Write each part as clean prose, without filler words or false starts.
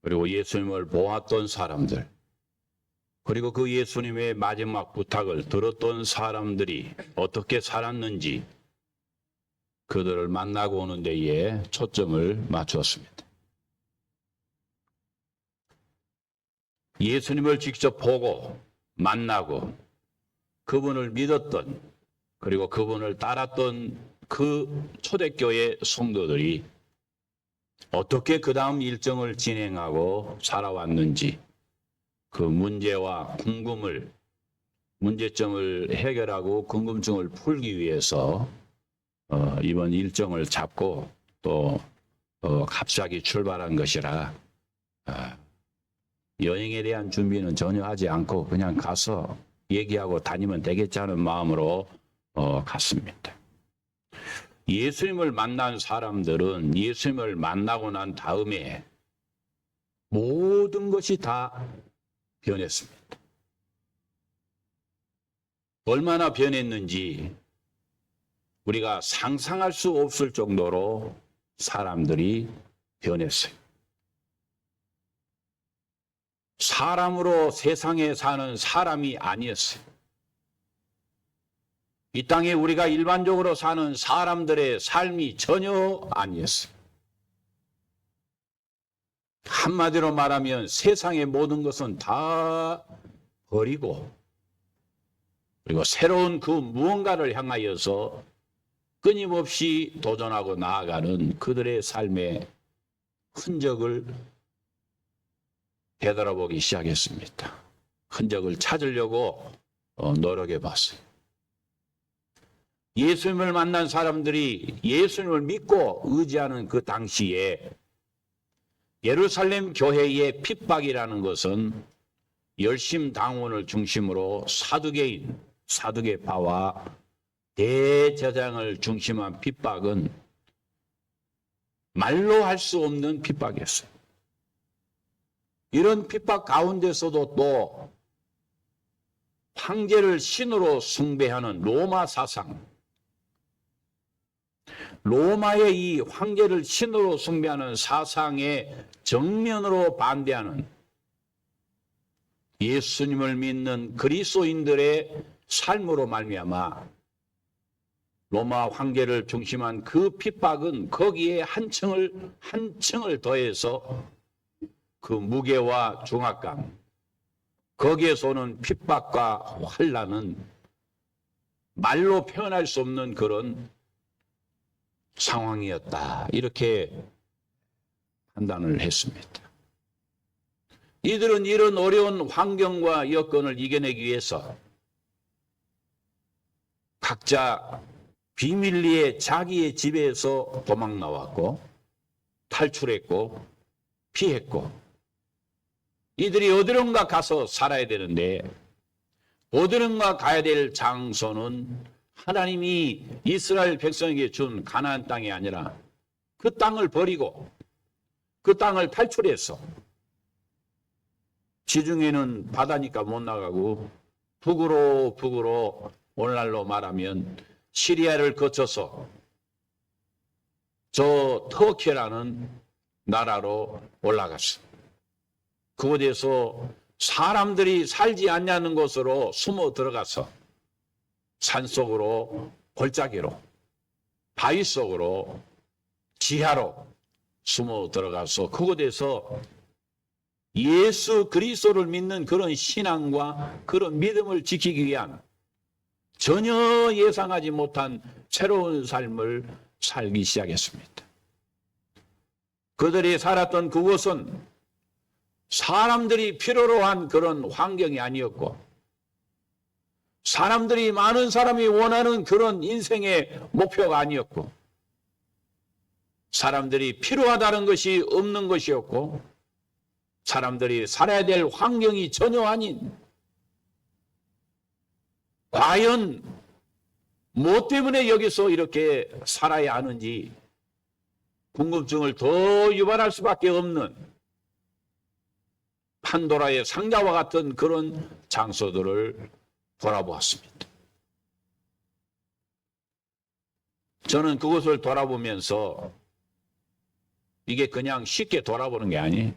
그리고 예수님을 보았던 사람들, 그리고 그 예수님의 마지막 부탁을 들었던 사람들이 어떻게 살았는지 그들을 만나고 오는 데에 초점을 맞추었습니다. 예수님을 직접 보고 만나고 그분을 믿었던, 그리고 그분을 따랐던 그 초대교회 성도들이 어떻게 그 다음 일정을 진행하고 살아왔는지 그 문제와 문제점을 해결하고 궁금증을 풀기 위해서 이번 일정을 잡고 또 갑자기 출발한 것이라 여행에 대한 준비는 전혀 하지 않고 그냥 가서 얘기하고 다니면 되겠지 하는 마음으로 갔습니다. 예수님을 만난 사람들은 예수님을 만나고 난 다음에 모든 것이 다 변했습니다. 얼마나 변했는지 우리가 상상할 수 없을 정도로 사람들이 변했어요. 사람으로 세상에 사는 사람이 아니었어요. 이 땅에 우리가 일반적으로 사는 사람들의 삶이 전혀 아니었어요. 한마디로 말하면 세상의 모든 것은 다 버리고 그리고 새로운 그 무언가를 향하여서 끊임없이 도전하고 나아가는 그들의 삶의 흔적을 되돌아보기 시작했습니다. 흔적을 찾으려고 노력해 봤어요. 예수님을 만난 사람들이 예수님을 믿고 의지하는 그 당시에 예루살렘 교회의 핍박이라는 것은 열심당원을 중심으로 사두개파와 대제사장을 중심한 핍박은 말로 할 수 없는 핍박이었어요. 이런 핍박 가운데서도 또 황제를 신으로 숭배하는 로마 사상, 로마의 이 황제를 신으로 숭배하는 사상에 정면으로 반대하는 예수님을 믿는 그리스도인들의 삶으로 말미암아 로마 황제를 중심한 그 핍박은 거기에 한 층을 더해서 그 무게와 중압감, 거기에서 오는 핍박과 환난은 말로 표현할 수 없는 그런 상황이었다. 이렇게 판단을 했습니다. 이들은 이런 어려운 환경과 여건을 이겨내기 위해서 각자 비밀리에 자기의 집에서 도망 나왔고 탈출했고 피했고 이들이 어디론가 가서 살아야 되는데 어디론가 가야 될 장소는 하나님이 이스라엘 백성에게 준 가나안 땅이 아니라 그 땅을 버리고 그 땅을 탈출해서 지중해는 바다니까 못 나가고 북으로 오늘날로 말하면 시리아를 거쳐서 저 터키라는 나라로 올라갔습니다. 그곳에서 사람들이 살지 않냐는 곳으로 숨어 들어가서 산속으로 골짜기로 바위 속으로 지하로 숨어 들어가서 그곳에서 예수 그리스도를 믿는 그런 신앙과 그런 믿음을 지키기 위한 전혀 예상하지 못한 새로운 삶을 살기 시작했습니다. 그들이 살았던 그곳은 사람들이 필요로 한 그런 환경이 아니었고 사람들이 많은 사람이 원하는 그런 인생의 목표가 아니었고 사람들이 필요하다는 것이 없는 것이었고 사람들이 살아야 될 환경이 전혀 아닌 과연 무엇 때문에 여기서 이렇게 살아야 하는지 궁금증을 더 유발할 수밖에 없는 판도라의 상자와 같은 그런 장소들을 돌아보았습니다. 저는 그것을 돌아보면서 이게 그냥 쉽게 돌아보는 게 아니에요.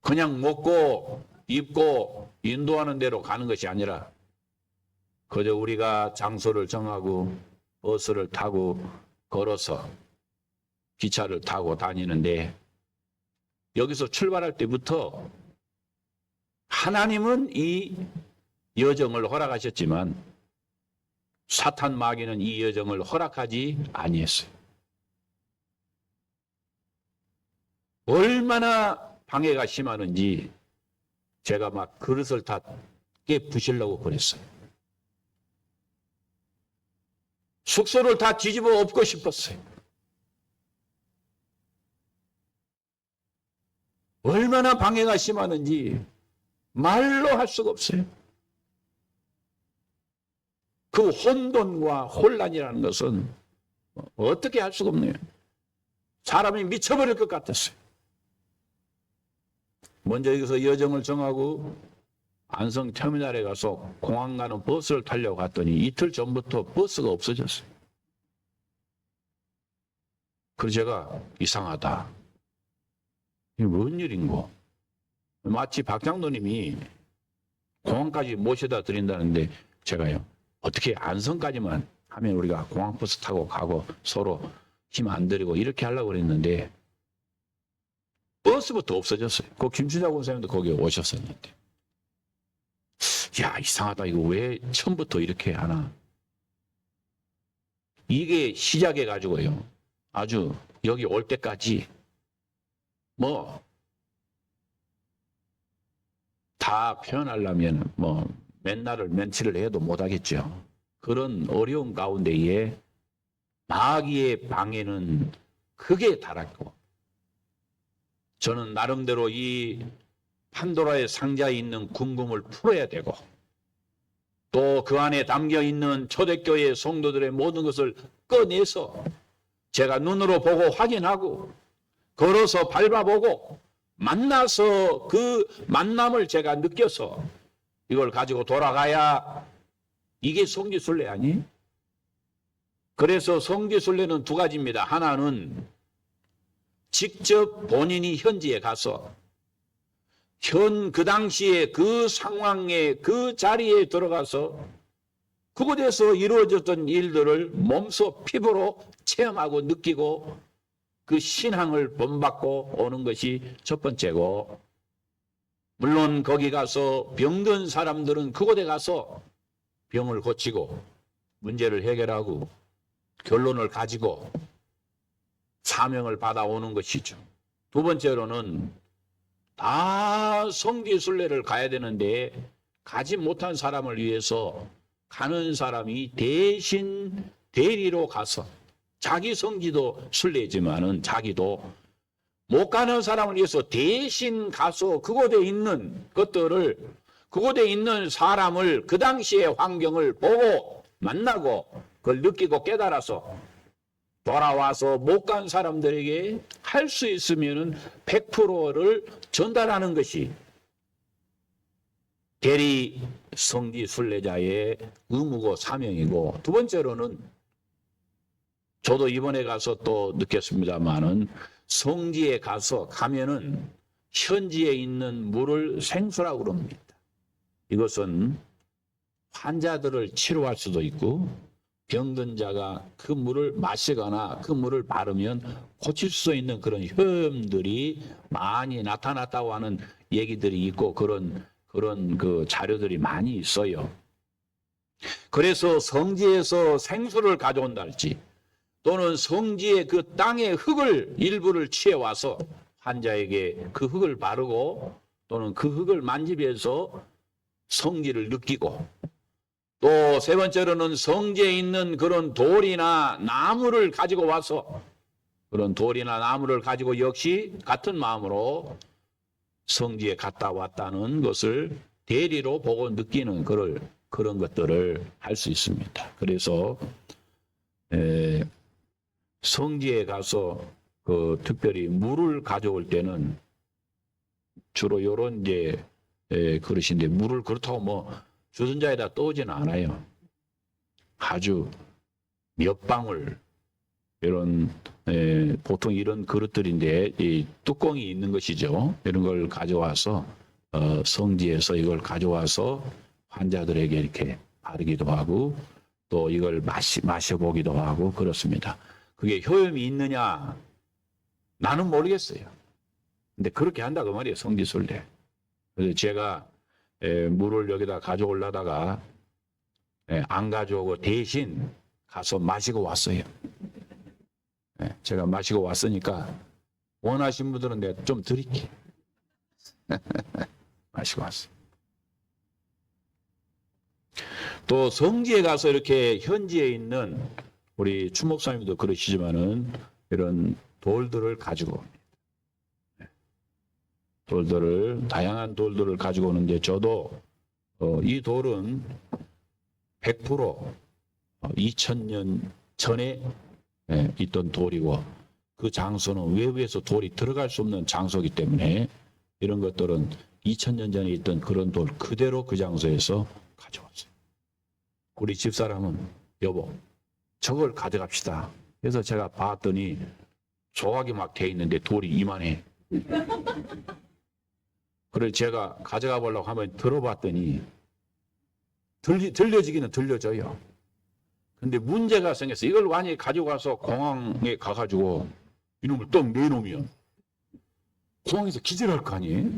그냥 먹고 입고 인도하는 대로 가는 것이 아니라 그저 우리가 장소를 정하고 버스를 타고 걸어서 기차를 타고 다니는데 여기서 출발할 때부터 하나님은 이 여정을 허락하셨지만 사탄 마귀는 이 여정을 허락하지 아니했어요. 얼마나 방해가 심하는지 제가 막 그릇을 다 깨부시려고 그랬어요. 숙소를 다 뒤집어 엎고 싶었어요. 얼마나 방해가 심하는지 말로 할 수가 없어요. 그 혼돈과 혼란이라는 것은 어떻게 할 수가 없네요. 사람이 미쳐버릴 것 같았어요. 먼저 여기서 여정을 정하고 안성터미널에 가서 공항 가는 버스를 타려고 갔더니 이틀 전부터 버스가 없어졌어요. 그래서 제가 이상하다. 이게 뭔 일인고? 마치 박장로님이 공항까지 모셔다 드린다는데 제가요. 어떻게 안성까지만 하면 우리가 공항버스 타고 가고 서로 힘 안 들이고 이렇게 하려고 그랬는데 버스부터 없어졌어요. 그 김춘자 권사님도 거기 오셨었는데. 야, 이상하다. 이거 왜 처음부터 이렇게 하나? 이게 시작해가지고요. 아주 여기 올 때까지 다 표현하려면 맨날을 면치를 해도 못하겠죠. 그런 어려운 가운데에 마귀의 방해는 크게 달았고 저는 나름대로 이 판도라의 상자에 있는 궁금을 풀어야 되고 또 그 안에 담겨있는 초대교회 성도들의 모든 것을 꺼내서 제가 눈으로 보고 확인하고 걸어서 밟아보고 만나서 그 만남을 제가 느껴서 이걸 가지고 돌아가야 이게 성지순례 아니? 그래서 성지순례는 두 가지입니다. 하나는 직접 본인이 현지에 가서 그 당시에 그 상황에 그 자리에 들어가서 그곳에서 이루어졌던 일들을 몸소 피부로 체험하고 느끼고 그 신앙을 본받고 오는 것이 첫 번째고 물론 거기 가서 병든 사람들은 그곳에 가서 병을 고치고 문제를 해결하고 결론을 가지고 사명을 받아오는 것이죠. 두 번째로는 다 성지순례를 가야 되는데 가지 못한 사람을 위해서 가는 사람이 대신 대리로 가서 자기 성지도 순례지만은 자기도 못 가는 사람을 위해서 대신 가서 그곳에 있는 것들을 그곳에 있는 사람을 그 당시의 환경을 보고 만나고 그걸 느끼고 깨달아서 돌아와서 못 간 사람들에게 할 수 있으면 100%를 전달하는 것이 대리 성지 순례자의 의무고 사명이고 두 번째로는 저도 이번에 가서 또 느꼈습니다마는 성지에 가면은 현지에 있는 물을 생수라고 그럽니다. 이것은 환자들을 치료할 수도 있고 병든 자가 그 물을 마시거나 그 물을 바르면 고칠 수 있는 그런 효험들이 많이 나타났다고 하는 얘기들이 있고 그런 그 자료들이 많이 있어요. 그래서 성지에서 생수를 가져온다 할지 또는 성지의 그 땅의 흙을 일부를 취해와서 환자에게 그 흙을 바르고 또는 그 흙을 만지면서 성지를 느끼고 또 세 번째로는 성지에 있는 그런 돌이나 나무를 가지고 와서 그런 돌이나 나무를 가지고 역시 같은 마음으로 성지에 갔다 왔다는 것을 대리로 보고 느끼는 그런 것들을 할 수 있습니다. 그래서 성지에 가서 그 특별히 물을 가져올 때는 주로 요런 이제 그릇인데 물을 그렇다고 주전자에다 떠오지는 않아요. 아주 몇 방울 이런 보통 이런 그릇들인데 이 뚜껑이 있는 것이죠. 이런 걸 가져와서 성지에서 이걸 가져와서 환자들에게 이렇게 바르기도 하고 또 이걸 마셔보기도 하고 그렇습니다. 그게 효험이 있느냐? 나는 모르겠어요. 근데 그렇게 한다 그 말이에요. 성지순례. 그래서 제가 물을 여기다 가져오려다가 안 가져오고 대신 가서 마시고 왔어요. 제가 마시고 왔으니까 원하신 분들은 내가 좀 드릴게. 마시고 왔어요. 또 성지에 가서 이렇게 현지에 있는 우리 추 목사님도 그러시지만은 이런 돌들을 가지고 옵니다. 돌들을 다양한 돌들을 가지고 오는데 저도 이 돌은 100% 2000년 전에 있던 돌이고 그 장소는 외부에서 돌이 들어갈 수 없는 장소이기 때문에 이런 것들은 2000년 전에 있던 그런 돌 그대로 그 장소에서 가져왔어요. 우리 집사람은 여보 저걸 가져갑시다. 그래서 제가 봤더니 조각이 막 돼 있는데 돌이 이만해. 그래서 제가 가져가 보려고 하면 들어봤더니 들려지기는 들려져요. 근데 문제가 생겼어. 이걸 만약에 가져가서 공항에 가가지고 이놈을 떡 내놓으면 공항에서 기절할 거 아니에요?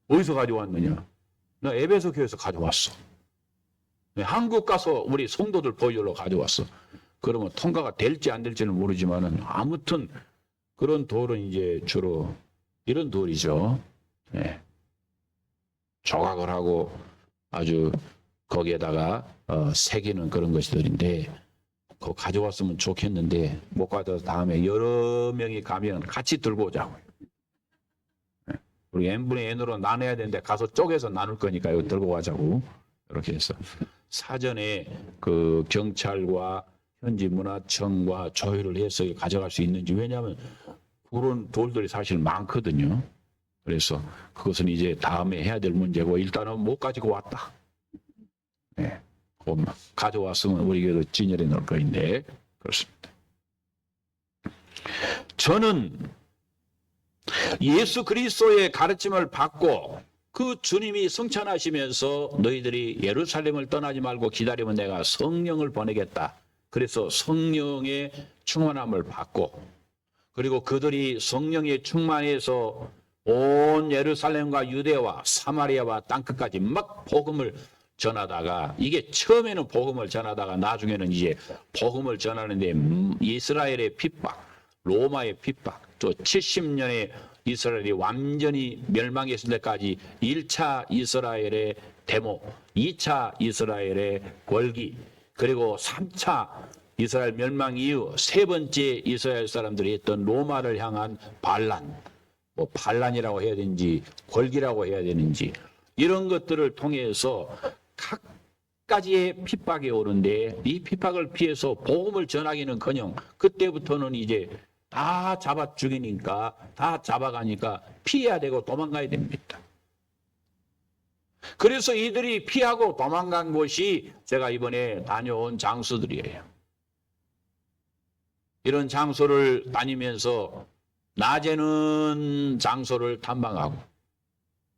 어디서 가져왔느냐? 나 에베소 교회에서 가져왔어. 한국 가서 우리 성도들 보이려고 가져왔어. 그러면 통과가 될지 안 될지는 모르지만은 아무튼 그런 돌은 이제 주로 이런 돌이죠. 조각을 하고 아주 거기에다가 새기는 그런 것들인데 그거 가져왔으면 좋겠는데 못 가져서 다음에 여러 명이 가면 같이 들고 오자고요. 우리 n분의 n으로 나눠야 되는데 가서 쪼개서 나눌 거니까 이거 들고 가자고 이렇게 해서 사전에 그 경찰과 현지 문화청과 조율을 해서 가져갈 수 있는지 왜냐하면 그런 돌들이 사실 많거든요. 그래서 그것은 이제 다음에 해야 될 문제고 일단은 못 가지고 왔다. 가져왔으면 우리 교회도 진열해 놓을 거인데 그렇습니다. 저는 예수 그리스도의 가르침을 받고 그 주님이 성찬하시면서 너희들이 예루살렘을 떠나지 말고 기다리면 내가 성령을 보내겠다. 그래서 성령의 충만함을 받고 그리고 그들이 성령의 충만해서 온 예루살렘과 유대와 사마리아와 땅끝까지 막 복음을 전하다가 이게 처음에는 복음을 전하다가 나중에는 이제 복음을 전하는데 이스라엘의 핍박, 로마의 핍박, 또 70년의 이스라엘이 완전히 멸망했을 때까지 1차 이스라엘의 데모, 2차 이스라엘의 골기, 그리고 3차 이스라엘 멸망 이후 세 번째 이스라엘 사람들이 했던 로마를 향한 반란, 뭐 반란이라고 해야 되는지 골기라고 해야 되는지 이런 것들을 통해서 각 가지의 핍박이 오는데 이 핍박을 피해서 복음을 전하기는커녕 그때부터는 이제 다 잡아 죽이니까 다 잡아가니까 피해야 되고 도망가야 됩니다. 그래서 이들이 피하고 도망간 곳이 제가 이번에 다녀온 장소들이에요. 이런 장소를 다니면서 낮에는 장소를 탐방하고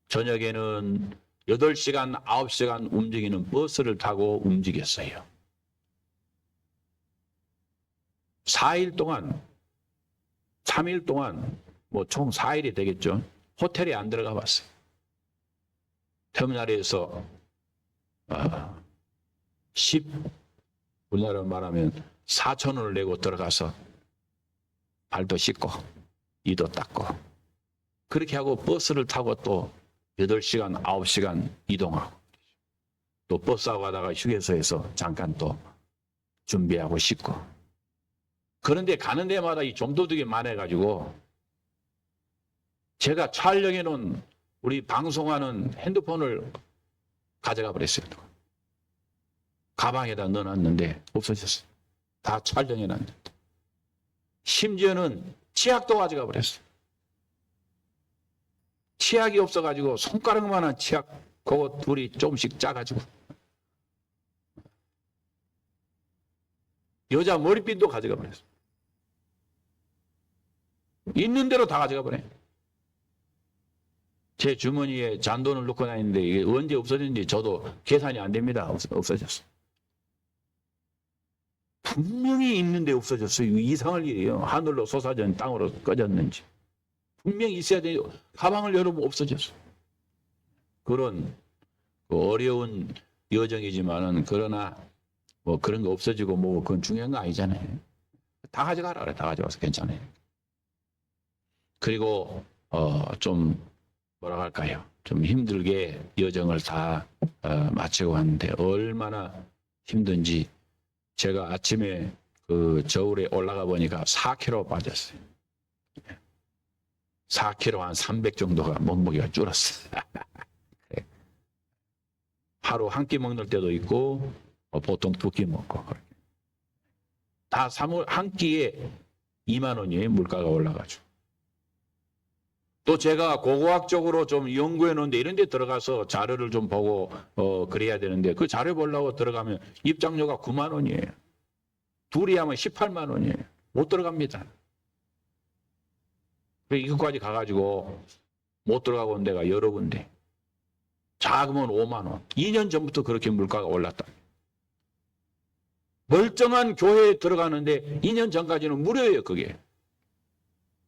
저녁에는 8시간, 9시간 움직이는 버스를 타고 움직였어요. 4일 동안, 3일 동안, 뭐 총 4일이 되겠죠. 호텔에 안 들어가 봤어요. 터미널에서 우리나라로 말하면 4,000원을 내고 들어가서 발도 씻고 이도 닦고 그렇게 하고 버스를 타고 또 8시간, 9시간 이동하고 또 버스하고 가다가 휴게소에서 잠깐 또 준비하고 씻고 그런데 가는 데마다 이 좀도둑이 많아가지고 제가 촬영해 놓은 우리 방송하는 핸드폰을 가져가 버렸어요. 가방에다 넣어놨는데 없어졌어요. 다 촬영해 놨는데 심지어는 치약도 가져가 버렸어요. 치약이 없어가지고 손가락만한 치약 그거 둘이 조금씩 짜가지고 여자 머리핀도 가져가 버렸어요. 있는 대로 다 가져가 버려. 제 주머니에 잔돈을 넣고 다니는데 이게 언제 없어졌는지 저도 계산이 안 됩니다. 없어졌어. 분명히 있는데 없어졌어요. 이상할 일이에요. 하늘로 솟아진 땅으로 꺼졌는지. 분명히 있어야 돼요. 가방을 열어보면 없어졌어. 그런 어려운 여정이지만은 그러나 뭐 그런 거 없어지고 뭐 그건 중요한 거 아니잖아요. 다 가져가라 그래. 다 가져가서 괜찮아요. 그리고 좀 뭐라 할까요? 좀 힘들게 여정을 다 마치고 왔는데 얼마나 힘든지 제가 아침에 그 저울에 올라가 보니까 4kg 빠졌어요. 4kg 한 300 정도가 몸무게가 줄었어요. 하루 한 끼 먹는 때도 있고 보통 2끼 먹고 다 한 끼에 2만 원이에요. 물가가 올라가지고. 또 제가 고고학적으로 좀 연구해 놓은데 이런 데 들어가서 자료를 좀 보고 그래야 되는데 그 자료 보려고 들어가면 입장료가 9만 원이에요. 둘이 하면 18만 원이에요. 못 들어갑니다. 이것까지 가가지고 못 들어가고 온 데가 여러 군데. 작으면 5만 원. 2년 전부터 그렇게 물가가 올랐다. 멀쩡한 교회에 들어가는데 2년 전까지는 무료예요, 그게.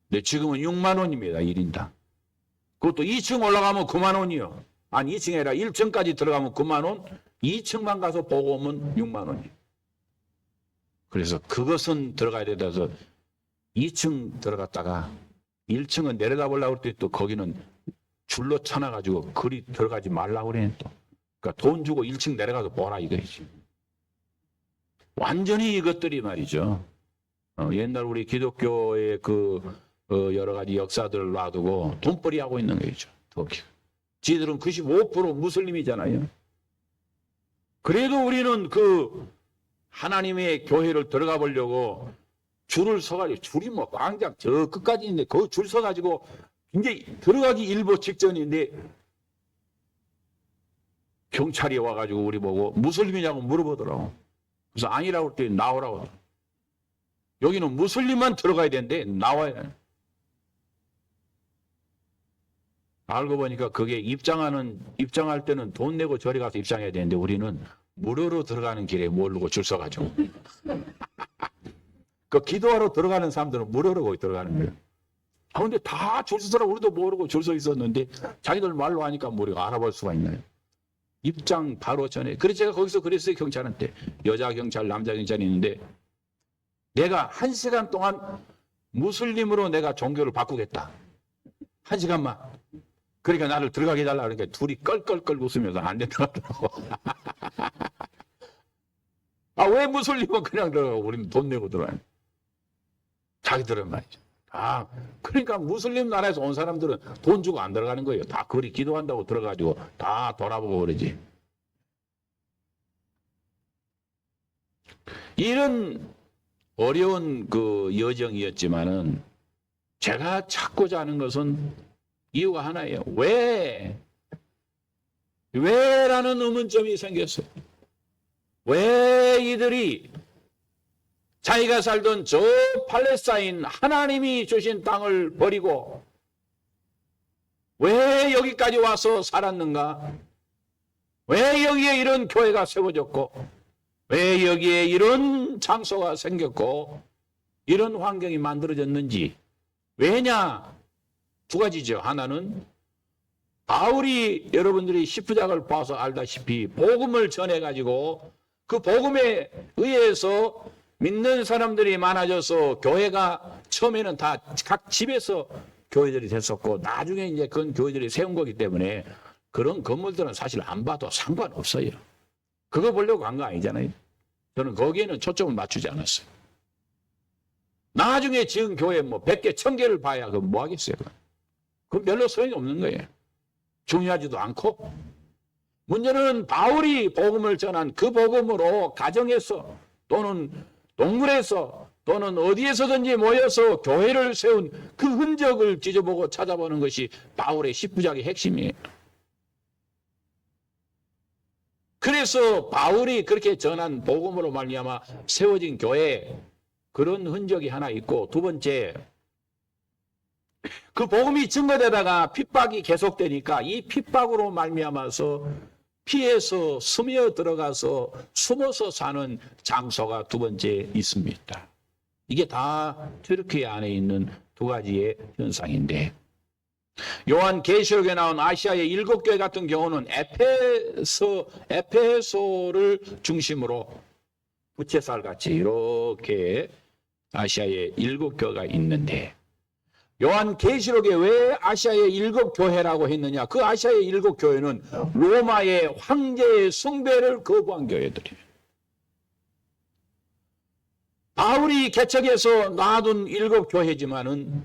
근데 지금은 6만 원입니다, 1인당. 그것도 2층 올라가면 9만 원이요. 아니, 2층이 아니라 1층까지 들어가면 9만 원, 2층만 가서 보고 오면 6만 원이에요. 그래서 그것은 들어가야 돼서 2층 들어갔다가 1층은 내려다보려고 할 때 또 거기는 줄로 쳐놔가지고 그리 들어가지 말라고 그래 또. 그러니까 돈 주고 1층 내려가서 보라 이거지. 완전히 이것들이 말이죠. 옛날 우리 기독교의 여러 가지 역사들을 놔두고 돈벌이 하고 있는 거죠. 지들은 95% 무슬림이잖아요. 그래도 우리는 하나님의 교회를 들어가 보려고 줄을 서가지고, 줄이 뭐 광장 저 끝까지 있는데 그 줄 서가지고 굉장히 들어가기 일보 직전인데 경찰이 와가지고 우리 보고 무슬림이냐고 물어보더라고. 그래서 아니라고 할 때 나오라고. 여기는 무슬림만 들어가야 되는데 나와야. 알고 보니까 그게 입장할 때는 돈 내고 저리 가서 입장해야 되는데 우리는 무료로 들어가는 길에 모르고 줄 서가지고. 그 기도하러 들어가는 사람들은 무료로 거기 들어가는 거예요. 근데 다 줄 서라 우리도 모르고 줄 서 있었는데 자기들 말로 하니까 우리가 알아볼 수가 있나요? 입장 바로 전에. 그래서 제가 거기서 그랬어요, 경찰한테. 여자 경찰, 남자 경찰이 있는데 내가 1시간 동안 무슬림으로 내가 종교를 바꾸겠다. 1시간만. 그러니까 나를 들어가게 해달라. 그러니까 둘이 껄껄껄 웃으면서 안 된다고. 왜 무슬림은 그냥 들어가고 우리는 돈 내고 들어가요. 자기들은 말이죠. 그러니까 무슬림 나라에서 온 사람들은 돈 주고 안 들어가는 거예요. 다 그리 기도한다고 들어가지고 다 돌아보고 그러지. 이런 어려운 여정이었지만은 제가 찾고자 하는 것은 이유가 하나예요. 왜라는 의문점이 생겼어요. 왜 이들이 자기가 살던 저 팔레스타인 하나님이 주신 땅을 버리고 왜 여기까지 와서 살았는가? 왜 여기에 이런 교회가 세워졌고 왜 여기에 이런 장소가 생겼고 이런 환경이 만들어졌는지. 왜냐? 2가지죠. 하나는 바울이 여러분들이 십부작을 봐서 알다시피 복음을 전해가지고 그 복음에 의해서 믿는 사람들이 많아져서 교회가 처음에는 다 각 집에서 교회들이 됐었고 나중에 이제 그런 교회들이 세운 거기 때문에 그런 건물들은 사실 안 봐도 상관없어요. 그거 보려고 간 거 아니잖아요. 저는 거기에는 초점을 맞추지 않았어요. 나중에 지은 교회 100개, 1000개를 봐야 그건 뭐 하겠어요. 그건 별로 소용이 없는 거예요. 중요하지도 않고. 문제는 바울이 복음을 전한 그 복음으로 가정에서 또는 동물에서 또는 어디에서든지 모여서 교회를 세운 그 흔적을 뒤져보고 찾아보는 것이 바울의 십부작의 핵심이에요. 그래서 바울이 그렇게 전한 복음으로 말미암아 세워진 교회 그런 흔적이 하나 있고, 2번째 그 복음이 증거되다가 핍박이 계속되니까 이 핍박으로 말미암아서 피해서 스며 들어가서 숨어서 사는 장소가 두 번째 있습니다. 이게 다 튀르키예 안에 있는 두 가지의 현상인데, 요한 계시록에 나온 아시아의 7교회 같은 경우는 에페소를 중심으로 부채살같이 이렇게 아시아의 7교회가 있는데, 요한 계시록에 왜 아시아의 7교회라고 했느냐? 그 아시아의 7교회는 로마의 황제의 숭배를 거부한 교회들이에요. 바울이 개척해서 놔둔 7교회지만은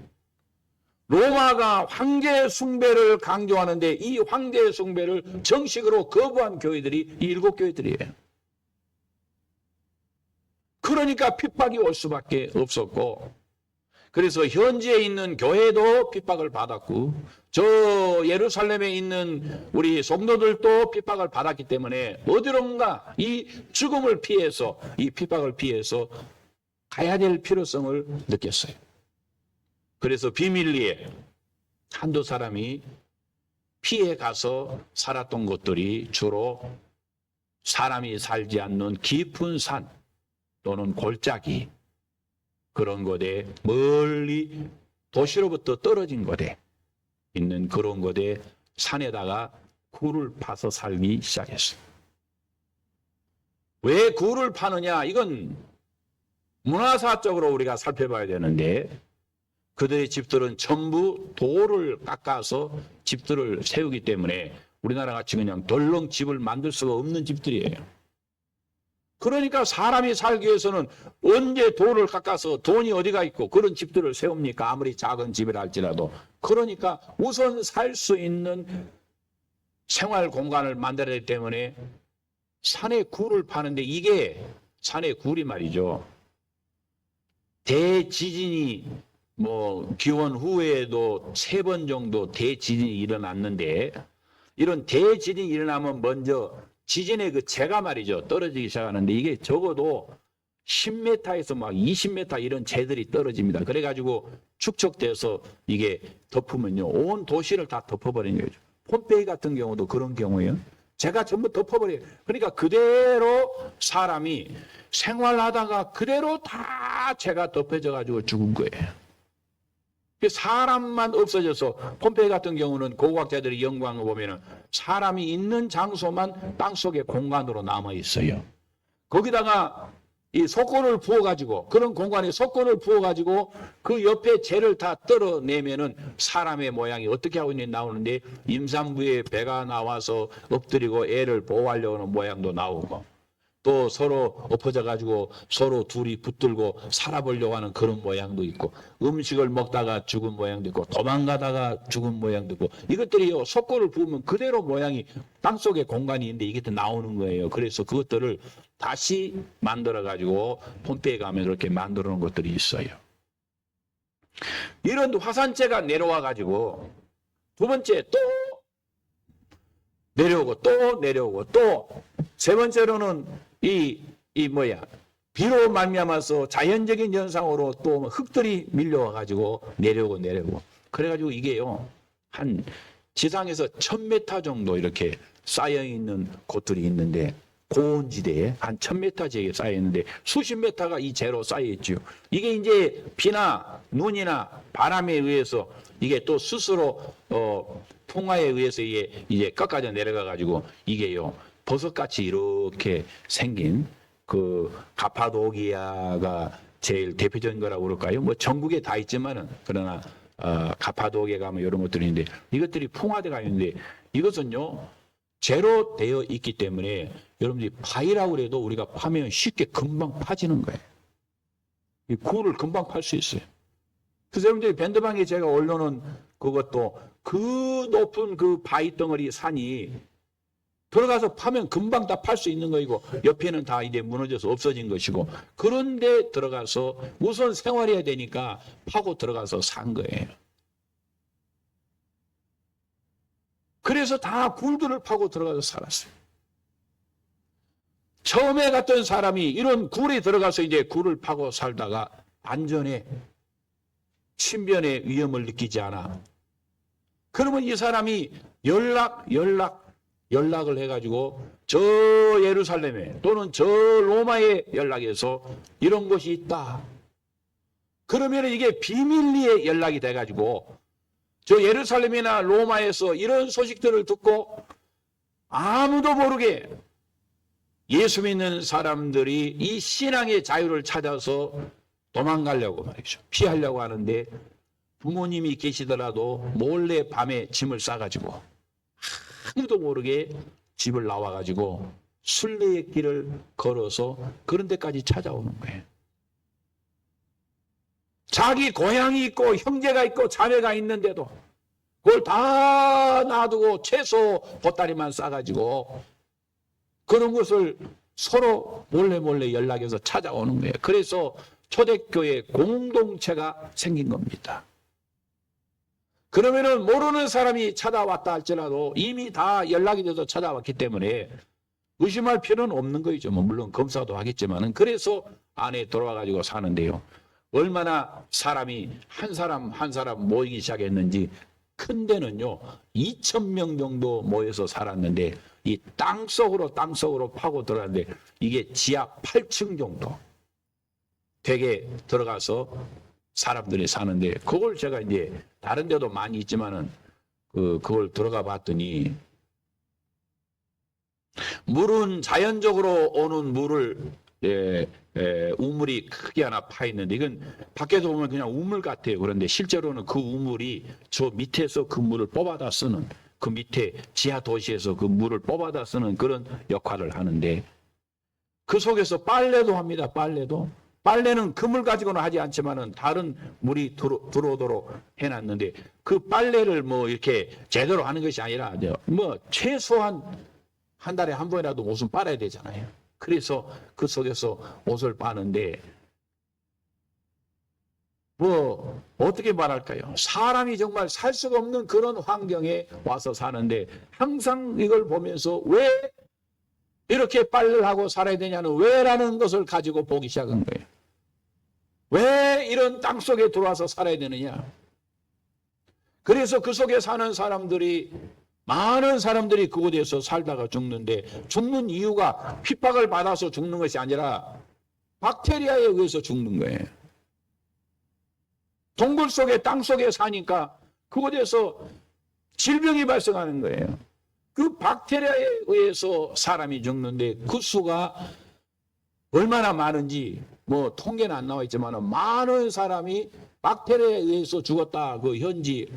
로마가 황제 숭배를 강조하는데 이 황제 숭배를 정식으로 거부한 교회들이 이 7교회들이에요. 그러니까 핍박이 올 수밖에 없었고, 그래서 현지에 있는 교회도 핍박을 받았고, 저 예루살렘에 있는 우리 성도들도 핍박을 받았기 때문에 어디론가 이 죽음을 피해서, 이 핍박을 피해서 가야 될 필요성을 느꼈어요. 그래서 비밀리에 한두 사람이 피해 가서 살았던 곳들이 주로 사람이 살지 않는 깊은 산 또는 골짜기, 그런 곳에 멀리 도시로부터 떨어진 곳에 있는 그런 곳에 산에다가 굴을 파서 살기 시작했어요. 왜 굴을 파느냐? 이건 문화사적으로 우리가 살펴봐야 되는데, 그들의 집들은 전부 돌을 깎아서 집들을 세우기 때문에 우리나라 같이 그냥 덜렁 집을 만들 수가 없는 집들이에요. 그러니까 사람이 살기 위해서는 언제 돌을 깎아서 돈이 어디가 있고 그런 집들을 세웁니까? 아무리 작은 집이라 할지라도. 그러니까 우선 살 수 있는 생활 공간을 만들어야 되기 때문에 산에 굴을 파는데, 이게 산에 굴이 말이죠, 대지진이 기원 후에도 3번 정도 대지진이 일어났는데, 이런 대지진이 일어나면 먼저 지진의 그 재가 말이죠, 떨어지기 시작하는데, 이게 적어도 10m에서 막 20m 이런 재들이 떨어집니다. 그래가지고 축적돼서 이게 덮으면요, 온 도시를 다 덮어버리는 거죠. 폼페이 같은 경우도 그런 경우예요. 재가 전부 덮어버려요. 그러니까 그대로 사람이 생활하다가 그대로 다 재가 덮여져가지고 죽은 거예요. 사람만 없어져서, 폼페이 같은 경우는 고고학자들이 연구한 거 보면은 사람이 있는 장소만 땅속의 공간으로 남아 있어요. 거기다가 이 석고를 부어가지고, 그런 공간에 석고를 부어가지고 그 옆에 재를 다 떨어내면은 사람의 모양이 어떻게 하고 있는지 나오는데, 임산부의 배가 나와서 엎드리고 애를 보호하려고 하는 모양도 나오고, 또 서로 엎어져 가지고 서로 둘이 붙들고 살아보려고 하는 그런 모양도 있고, 음식을 먹다가 죽은 모양도 있고, 도망가다가 죽은 모양도 있고, 이것들이요, 석고를 부으면 그대로 모양이 땅속에 공간이 있는데 이게 또 나오는 거예요. 그래서 그것들을 다시 만들어 가지고 폼페이에 가면 이렇게 만들어 놓은 것들이 있어요. 이런 화산재가 내려와 가지고 두 번째 또 내려오고 또 내려오고, 또 세 번째로는 비로 말미암아서 자연적인 현상으로 또 흙들이 밀려와 가지고 내려오고, 그래가지고 이게요, 한 지상에서 1000m 정도 이렇게 쌓여 있는 곳들이 있는데, 고온지대에 한 1000m 지역에 쌓여 있는데 수십 메타가 이 재로 쌓여 있죠. 이게 이제 비나 눈이나 바람에 의해서 이게 또 스스로 풍화에 의해서 이게 꺾어져 내려가 가지고 이게요, 버섯같이 이렇게 생긴 그 가파도기아가 제일 대표적인 거라고 그럴까요? 전국에 다 있지만은, 그러나 가파도기아 가면 이런 것들이 있는데, 이것들이 풍화되어 있는데, 이것은요 재로 되어 있기 때문에 여러분들이 파이라고 해도 우리가 파면 쉽게 금방 파지는 거예요. 이 굴을 금방 팔 수 있어요. 그래서 여러분들이 밴드방에 제가 올려놓은 그것도, 그 높은 그 바위 덩어리 산이 들어가서 파면 금방 다 팔 수 있는 거이고, 옆에는 다 이제 무너져서 없어진 것이고, 그런데 들어가서 우선 생활해야 되니까 파고 들어가서 산 거예요. 그래서 다 굴들을 파고 들어가서 살았어요. 처음에 갔던 사람이 이런 굴에 들어가서 이제 굴을 파고 살다가 안전해 친변의 위험을 느끼지 않아. 그러면 이 사람이 연락을 해가지고 저 예루살렘에 또는 저 로마에 연락해서 이런 곳이 있다. 그러면 이게 비밀리에 연락이 돼가지고 저 예루살렘이나 로마에서 이런 소식들을 듣고 아무도 모르게 예수 믿는 사람들이 이 신앙의 자유를 찾아서 도망가려고 말이죠. 피하려고 하는데 부모님이 계시더라도 몰래 밤에 짐을 싸가지고 아무도 모르게 집을 나와가지고 순례의 길을 걸어서 그런 데까지 찾아오는 거예요. 자기 고향이 있고 형제가 있고 자매가 있는데도 그걸 다 놔두고 채소 보따리만 싸가지고 그런 것을 서로 몰래 연락해서 찾아오는 거예요. 그래서 초대교회 공동체가 생긴 겁니다. 그러면은 모르는 사람이 찾아왔다 할지라도 이미 다 연락이 돼서 찾아왔기 때문에 의심할 필요는 없는 거죠. 물론 검사도 하겠지만은 그래서 안에 들어와가지고 사는데요. 얼마나 사람이 한 사람 모이기 시작했는지 큰 데는요 2,000명 정도 모여서 살았는데 이 땅속으로 파고 들어갔는데 이게 지하 8층 정도 되게 들어가서 사람들이 사는데 그걸 제가 이제 다른 데도 많이 있지만은 그걸 들어가 봤더니 물은 자연적으로 오는 물을 우물이 크게 하나 파 있는데 이건 밖에서 보면 그냥 우물 같아요. 그런데 실제로는 그 우물이 저 밑에서 그 물을 뽑아다 쓰는 그 밑에 지하 도시에서 그 물을 뽑아다 쓰는 그런 역할을 하는데 그 속에서 빨래도 합니다. 빨래는 그물 가지고는 하지 않지만은 다른 물이 들어오도록 해놨는데 그 빨래를 뭐 이렇게 제대로 하는 것이 아니라 뭐 최소한 한 달에 한 번이라도 옷은 빨아야 되잖아요. 그래서 그 속에서 옷을 빠는데 뭐 어떻게 말할까요? 사람이 정말 살 수가 없는 그런 환경에 와서 사는데 항상 이걸 보면서 왜 이렇게 빨래를 하고 살아야 되냐는 왜라는 것을 가지고 보기 시작한 거예요. 왜 이런 땅 속에 들어와서 살아야 되느냐? 그래서 그 속에 사는 사람들이 많은 사람들이 그곳에서 살다가 죽는데 죽는 이유가 핍박을 받아서 죽는 것이 아니라 박테리아에 의해서 죽는 거예요. 동굴 속에 땅 속에 사니까 그곳에서 질병이 발생하는 거예요. 그 박테리아에 의해서 사람이 죽는데 그 수가 얼마나 많은지 뭐 통계는 안 나와 있지만 많은 사람이 박테리아에 의해서 죽었다. 그 현지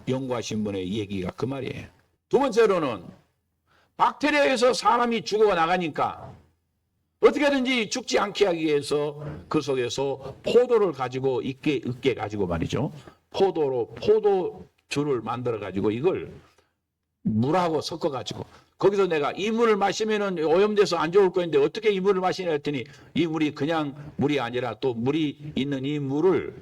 영과 신문의 얘기가 그 말이에요. 두 번째로는 박테리아에서 사람이 죽어 나가니까 어떻게든지 죽지 않게 하기 위해서 그 속에서 포도를 가지고 으깨 가지고 말이죠. 포도주를 만들어 가지고 이걸 물하고 섞어 가지고 거기서 내가 이 물을 마시면은 오염돼서 안 좋을 거인데 어떻게 이 물을 마시냐 했더니 이 물이 그냥 물이 아니라 또 물이 있는 이 물을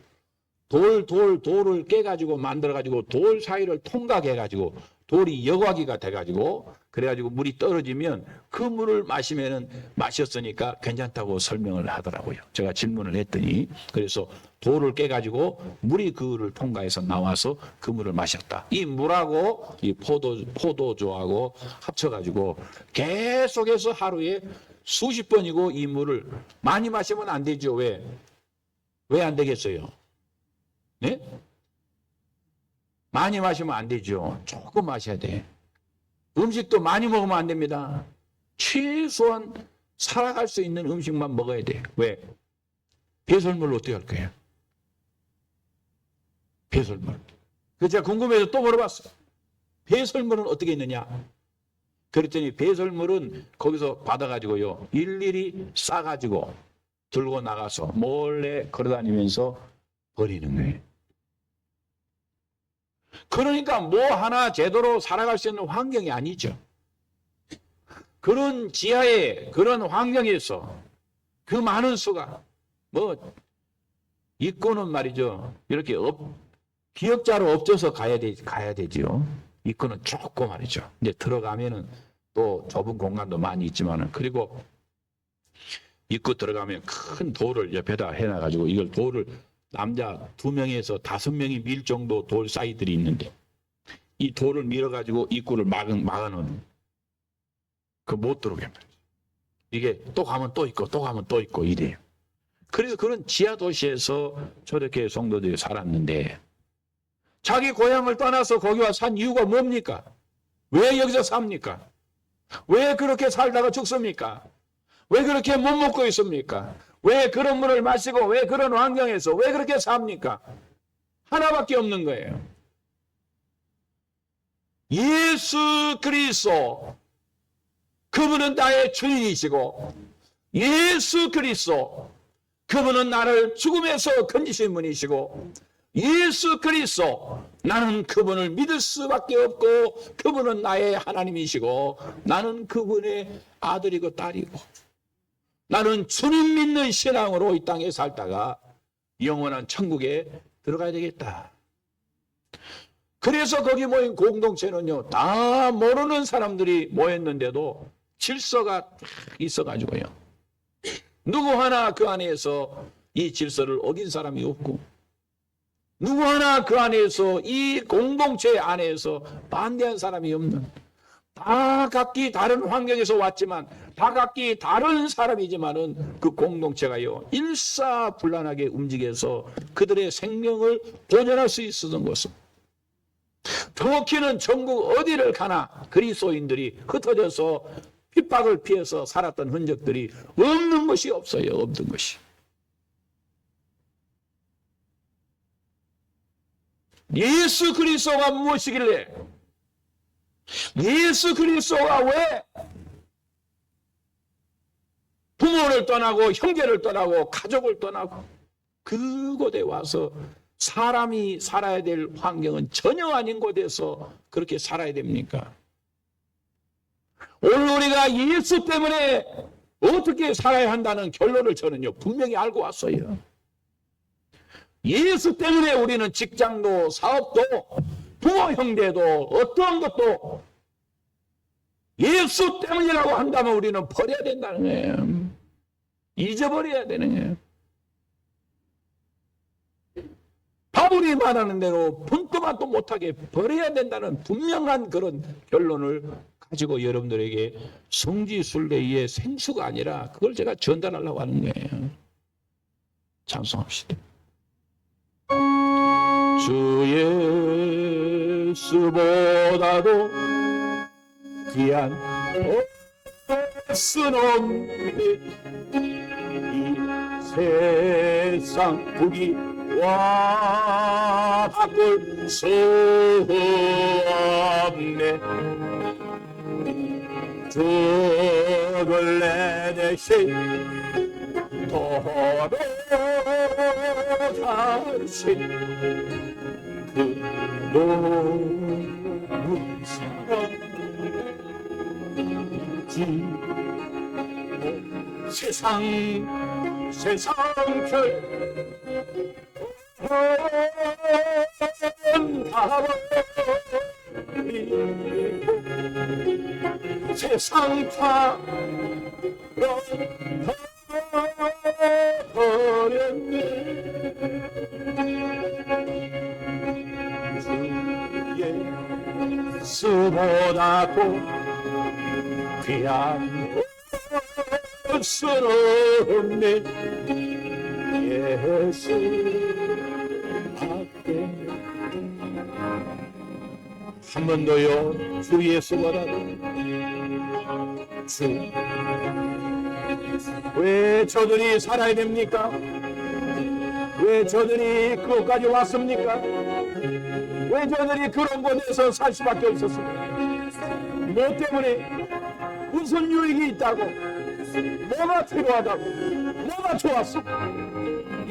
돌을 깨가지고 만들어가지고 돌 사이를 통과해가지고 돌이 여과기가 돼가지고 그래가지고 물이 떨어지면 그 물을 마시면은 마셨으니까 괜찮다고 설명을 하더라고요. 제가 질문을 했더니 그래서 돌을 깨가지고 물이 그를 통과해서 나와서 그 물을 마셨다. 이 물하고 이 포도주하고 합쳐가지고 계속해서 하루에 수십 번이고 이 물을 많이 마시면 안 되죠. 왜 안 되겠어요? 네? 많이 마시면 안 되죠. 조금 마셔야 돼. 음식도 많이 먹으면 안 됩니다. 최소한 살아갈 수 있는 음식만 먹어야 돼. 왜? 배설물을 어떻게 할 거예요? 배설물. 그래서 제가 궁금해서 또 물어봤어. 배설물은 어떻게 있느냐? 그랬더니 배설물은 거기서 받아가지고요. 일일이 싸가지고 들고 나가서 몰래 걸어다니면서 버리는 거예요. 그러니까 뭐 하나 제대로 살아갈 수 있는 환경이 아니죠. 그런 지하에 그런 환경에서 그 많은 수가 뭐 입구는 말이죠. 이렇게 기역자로 엎져서 가야 되지요. 입구는 좁고 말이죠. 이제 들어가면은 또 좁은 공간도 많이 있지만은 그리고 입구 들어가면 큰 돌을 옆에다 해놔가지고 이걸 돌을 남자 2명에서 5명이 밀 정도 돌 사이들이 있는데 이 돌을 밀어가지고 입구를 막아놓는 그 못 들어오게 말이죠. 이게 또 가면 또 있고 또 가면 또 있고 이래요. 그래서 그런 지하 도시에서 저렇게 성도들이 살았는데 자기 고향을 떠나서 거기 와 산 이유가 뭡니까? 왜 여기서 삽니까? 왜 그렇게 살다가 죽습니까? 왜 그렇게 못 먹고 있습니까? 왜 그런 물을 마시고 왜 그런 환경에서 왜 그렇게 삽니까? 하나밖에 없는 거예요. 예수 그리스도, 그분은 나의 주인이시고 예수 그리스도, 그분은 나를 죽음에서 건지신 분이시고 예수 그리스도, 나는 그분을 믿을 수밖에 없고 그분은 나의 하나님이시고 나는 그분의 아들이고 딸이고 나는 주님 믿는 신앙으로 이 땅에 살다가 영원한 천국에 들어가야 되겠다. 그래서 거기 모인 공동체는요, 다 모르는 사람들이 모였는데도 질서가 있어가지고요, 누구 하나 그 안에서 이 질서를 어긴 사람이 없고 누구 하나 그 안에서 이 공동체 안에서 반대한 사람이 없는, 다 각기 다른 환경에서 왔지만 다 각기 다른 사람이지만은 그 공동체가요 일사불란하게 움직여서 그들의 생명을 보존할 수 있었던 것은, 터키는 전국 어디를 가나 그리스도인들이 흩어져서 핍박을 피해서 살았던 흔적들이 없는 것이 없어요. 없는 것이. 예수 그리스도가 무엇이길래, 예수 그리스도가 왜 부모를 떠나고 형제를 떠나고 가족을 떠나고 그곳에 와서 사람이 살아야 될 환경은 전혀 아닌 곳에서 그렇게 살아야 됩니까? 오늘 우리가 예수 때문에 어떻게 살아야 한다는 결론을 저는요 분명히 알고 왔어요. 예수 때문에 우리는 직장도 사업도 부모 형제도 어떠한 것도 예수 때문이라고 한다면 우리는 버려야 된다는 거예요. 잊어버려야 되는 거예요. 바울이 말하는 대로 분또만도 못하게 버려야 된다는 분명한 그런 결론을 가지고 여러분들에게 성지순례의 생수가 아니라 그걸 제가 전달하려고 하는 거예요. 찬송합시다. 주 예수보다도 귀한 없으는 이 세상 부귀와 바꿀 수 없네. 죽을 내 대신 돌아가신 그 높은 사랑, 세상 별 세상 다 버렸네. 예수보다도 귀한 것은 없네. 예수 밖에 한 번 더요. 주 예수보다도 주. 왜 저들이 살아야 됩니까? 왜 저들이 그곳까지 왔습니까? 왜 저들이 그런 곳에서 살 수밖에 없었습니까? 뭐 때문에? 무슨 유익이 있다고? 뭐가 필요하다고? 뭐가 좋았어?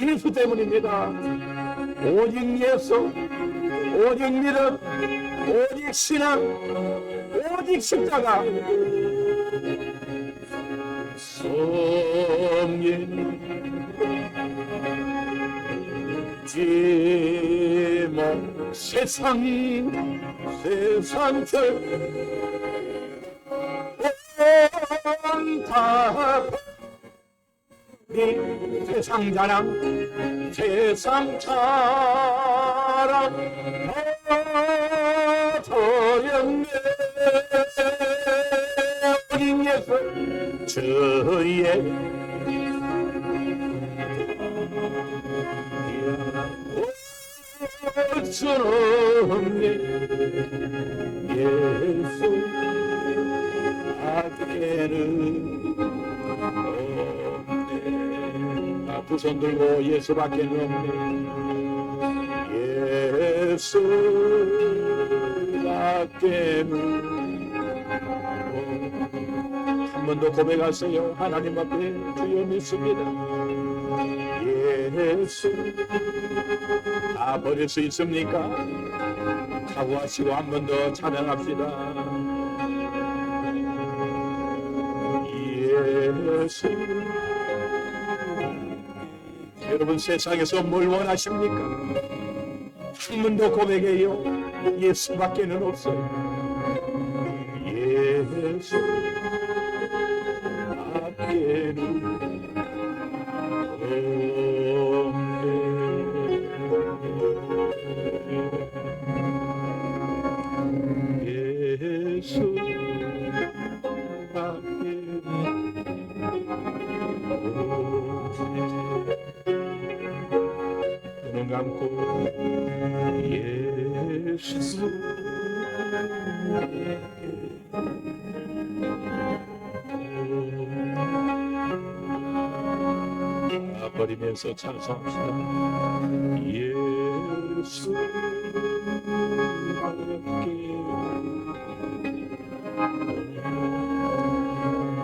예수 때문입니다. 오직 예수, 오직 믿음, 오직 신앙, 오직 십자가. 성인 지모 세상 별 다 세상 자랑 세상 자랑 다 저렸네. 어린 예수 저의 수는 없네. 예수 밖에는 없네. 두 손 들고 예수밖에는 없네. 예수밖에는 한 번 더 고백하세요. 하나님 앞에 주여 믿습니다. 예수 다 버릴 수 있습니까? 각오하시고 한 번 더 찬양합시다. 예수. 여러분 세상에서 뭘 원하십니까? 한 번 더 고백해요. 예수밖에는 없어요. 예수 밖에는 예수 밖에는 눈 감고 예수 버리면서 찬송합시다. 예수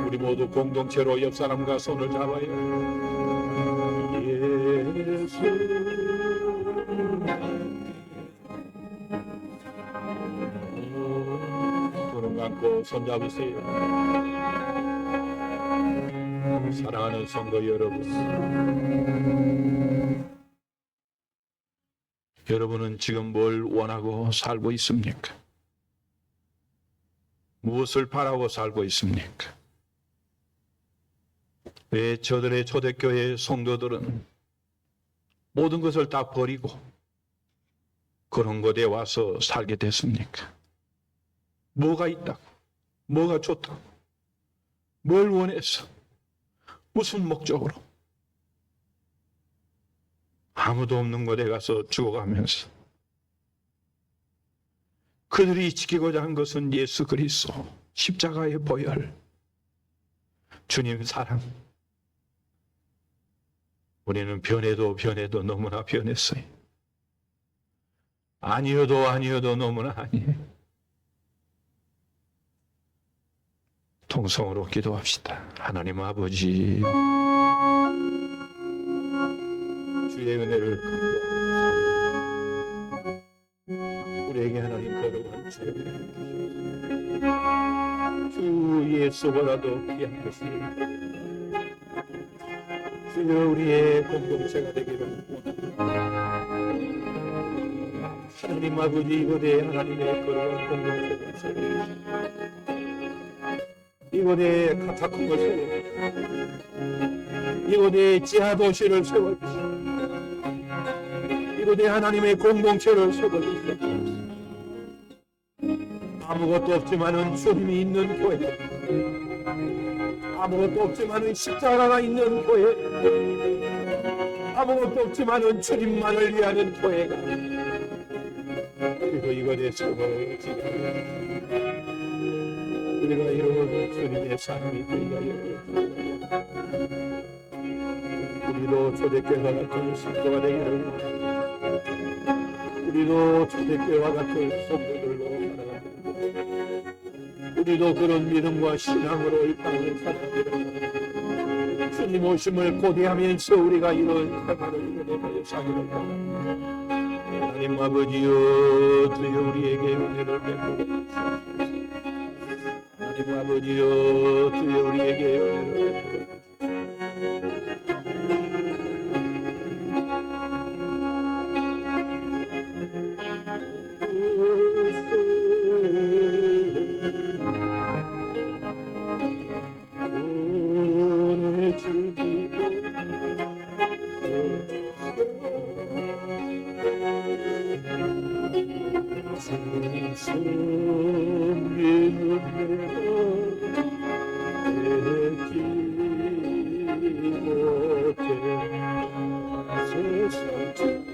우리 모두 공동체로 옆 사람과 손을 잡아요. 예수 눈을 감고 손잡으세요. 사랑하는 성도 여러분, 여러분은 지금 뭘 원하고 살고 있습니까? 무엇을 바라고 살고 있습니까? 왜 저들의 초대교회 성도들은 모든 것을 다 버리고 그런 곳에 와서 살게 됐습니까? 뭐가 있다고? 뭐가 좋다고? 뭘 원해서? 무슨 목적으로? 아무도 없는 곳에 가서 죽어가면서 그들이 지키고자 한 것은 예수 그리스도 십자가의 보혈, 주님 사랑. 우리는 변해도 너무나 변했어요. 아니어도 너무나 아니에요. 통성으로 기도합시다. 하나님 아버지, 주의 은혜를 간구하옵소서. 우리에게 하나님 거룩한 주의 주 예수보다도 귀한 것이 주여 우리의 공동체가 되기를 원합니다. 하나님 아버지, 이곳에 하나님의 거룩한 공동체를 세워주시옵소서. 이곳에 카타콤을 세워주시옵소서. 이곳에 지하도시를 세워주시옵소서. 이곳에 하나님의 공동체를 세워주시옵소서. 아무것도 없지만은 주님이 있는 교회, 아무것도 없지만은 십자가가 있는 교회, 아무것도 없지만은 주님만을 위하는 교회가, 그리고 이곳에 세워지게 우리가 이런 주님의 삶이 되게 하여 우리도 초대교회와 같은 식구가 되기를, 우리도 초대교회와 같은 성도들로 살아갑니다. 우리도 그런 믿음과 신앙으로 이 땅을 살아가기를, 주님 오심을 고대하면서 우리가 이런 생활을 은혜하여 사기를 바랍니다. 하나님 아버지여, 주여 우리에게 은혜를 베풀어 주시옵소서. 하나님 아버지여, 주여 우리에게 은혜를 베풀어 주시옵소서. 숨기는 내가 되지 못해 세상 주의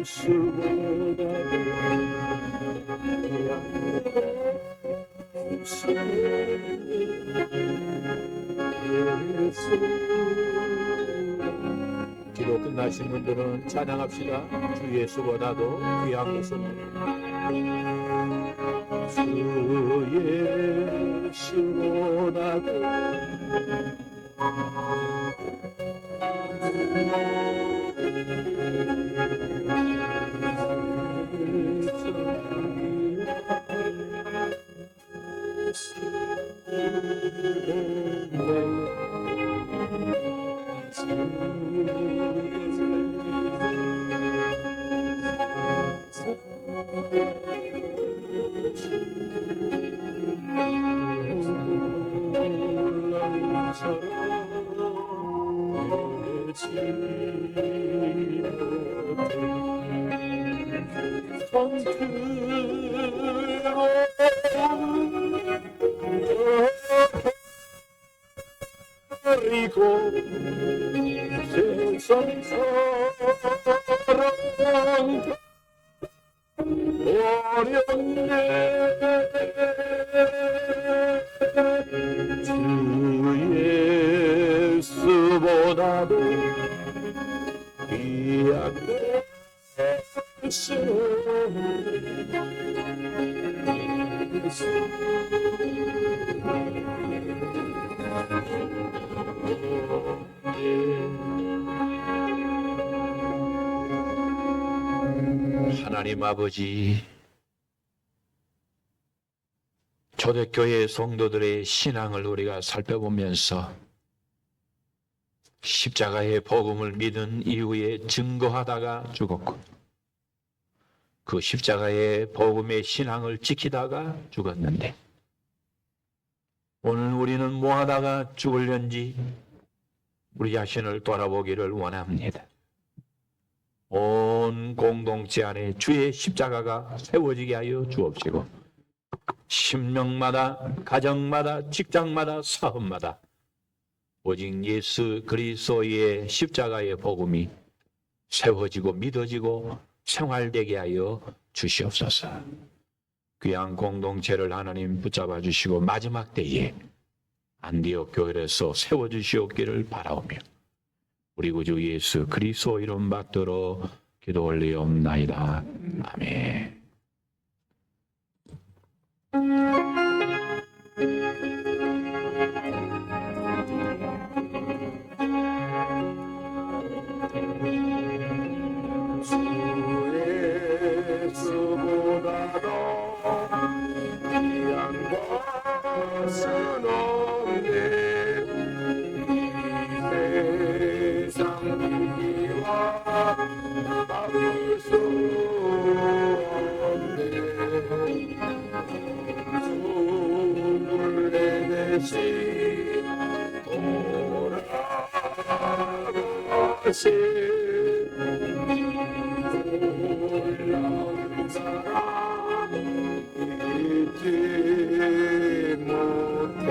수보다 기도 끝나신 분들은 찬양합시다. 주 예수보다도 귀한 것은 주 예수보다도 그리고 세상 사랑 어렵네 주 예수보다도 귀한 것은 하나님 아버지, 초대교회 성도들의 신앙을 우리가 살펴보면서 십자가의 복음을 믿은 이후에 증거하다가 죽었고 그 십자가의 복음의 신앙을 지키다가 죽었는데 오늘 우리는 뭐하다가 죽을는지 우리 자신을 돌아보기를 원합니다. 온 공동체 안에 주의 십자가가 세워지게 하여 주옵시고 심령마다, 가정마다, 직장마다, 사업마다 오직 예수 그리스도의 십자가의 복음이 세워지고 믿어지고 생활되게 하여 주시옵소서. 귀한 공동체를 하나님 붙잡아 주시고 마지막 때에 안디옥 교회에서 세워주시옵기를 바라오며 우리 구주 예수 그리스도 이름 받들어 기도 올리옵나이다. 아멘. 놀라운 사랑 잊지 못해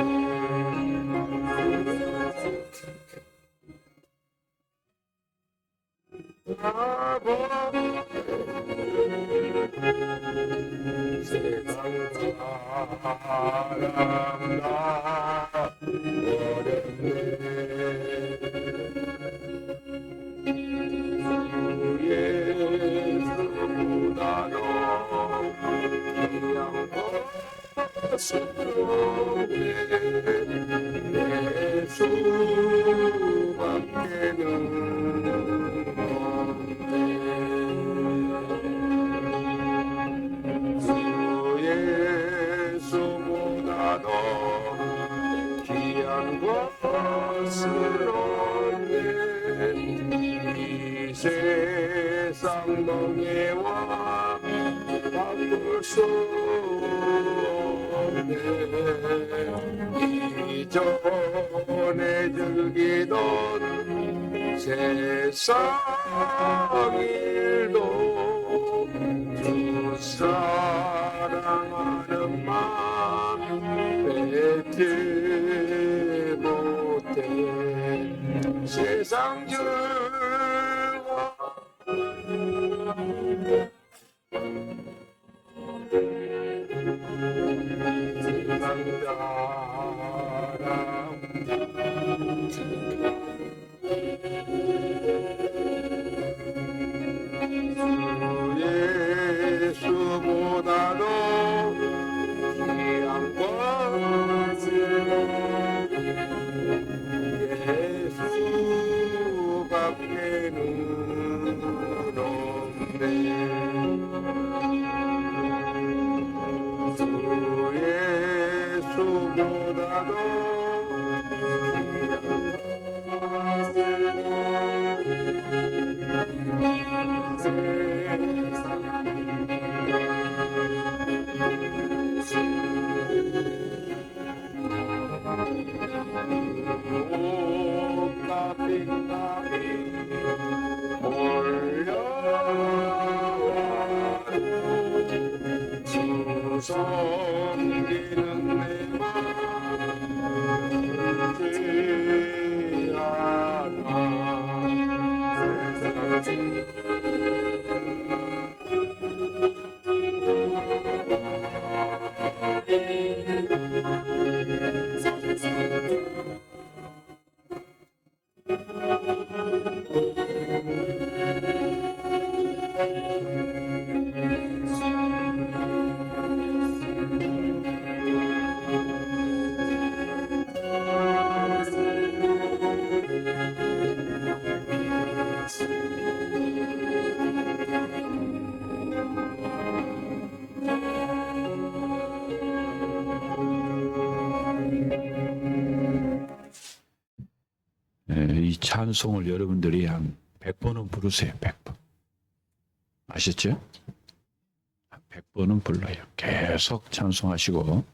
세상 사람 나 내 수밖에는 없네 주 예수보다도 귀한 것은 없네 세상 멍에와 바꿀 수 없네 이전에 즐기던 세상 일도 주 사랑하는 마음 뺏지 못해 세상 즐거워 예수보다도 귀한 것은 예수밖에는 없네 주 예수보다도 섬기는 내 마음 이 찬송을 여러분들이 한 100번은 부르세요. 100번. 아셨죠? 100번은 불러요. 계속 찬송하시고